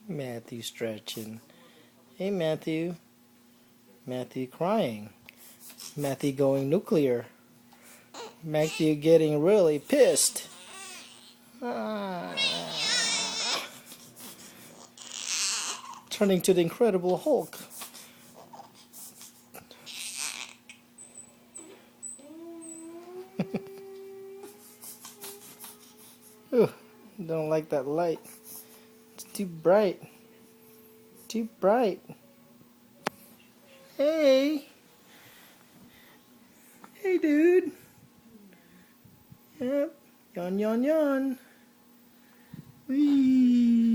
Matthew stretching. Hey, Matthew. Matthew crying. Matthew going nuclear. Matthew getting really pissed. Ah. Turning to the Incredible Hulk. Ooh, don't like that light. It's too bright. Too bright. Hey. Hey, dude. Yep. Yawn, yawn, yawn. Whee.